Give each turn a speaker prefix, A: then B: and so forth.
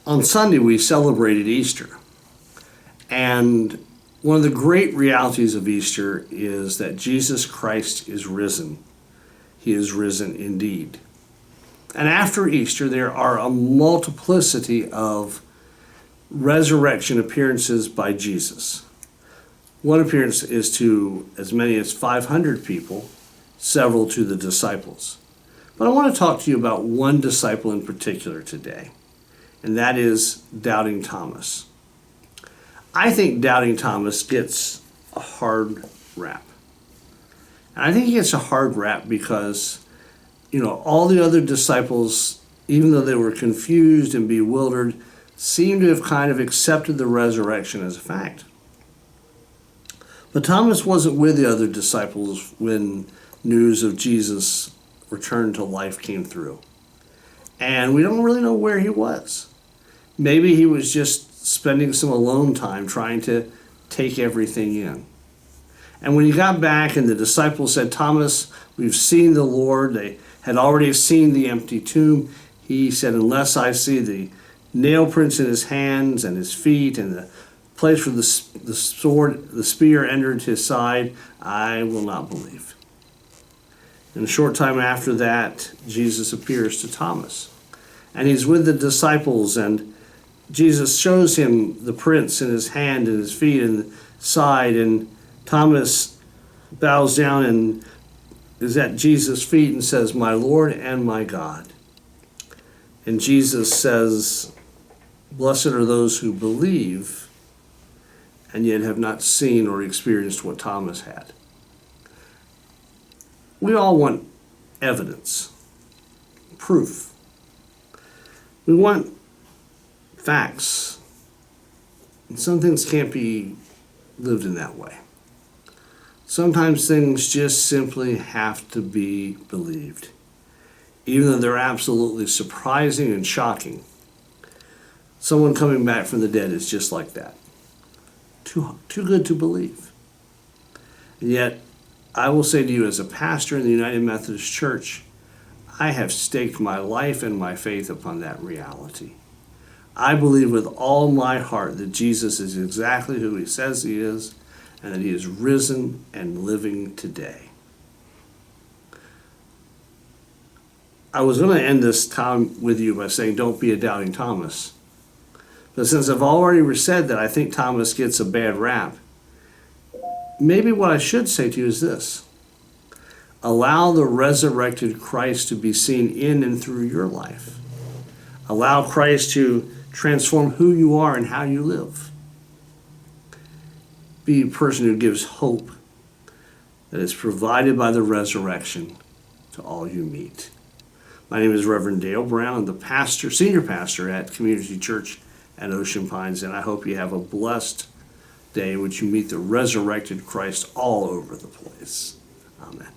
A: On Sunday, we celebrated Easter. And one of the great realities of Easter is that Jesus Christ is risen. He is risen indeed. And after Easter, there are a multiplicity of resurrection appearances by Jesus. One appearance is to as many as 500 people, several to the disciples. But I want to talk to you about one disciple in particular today, and that is Doubting Thomas. I think Doubting Thomas gets a hard rap. And I think he gets a hard rap because, all the other disciples, even though they were confused and bewildered, seem to have kind of accepted the resurrection as a fact. But Thomas wasn't with the other disciples when news of Jesus' return to life came through. And we don't really know where he was. Maybe he was just spending some alone time trying to take everything in. And when he got back and the disciples said, "Thomas, we've seen the Lord," they had already seen the empty tomb. He said, "Unless I see the nail prints in his hands and his feet and the place where the spear entered his side, I will not believe." And a short time after that, Jesus appears to Thomas. And he's with the disciples, and Jesus shows him the prints in his hand and his feet and side, and Thomas bows down and is at Jesus' feet and says, "My Lord and my God." And Jesus says, "Blessed are those who believe and yet have not seen or experienced what Thomas had." We all want evidence, proof. We want facts. And some things can't be lived in that way. Sometimes things just simply have to be believed, even though they're absolutely surprising and shocking. Someone coming back from the dead is just like that. Too good to believe. And yet, I will say to you, as a pastor in the United Methodist Church, I have staked my life and my faith upon that reality. I believe with all my heart that Jesus is exactly who he says he is, and that he is risen and living today. I was going to end this time with you by saying, don't be a doubting Thomas. But since I've already said that I think Thomas gets a bad rap, maybe what I should say to you is this: allow the resurrected Christ to be seen in and through your life. Allow Christ to transform who you are and how you live. Be a person who gives hope that is provided by the resurrection to all you meet. My name is Reverend Dale Brown. I'm the senior pastor at Community Church at Ocean Pines, and I hope you have a blessed day in which you meet the resurrected Christ all over the place. Amen.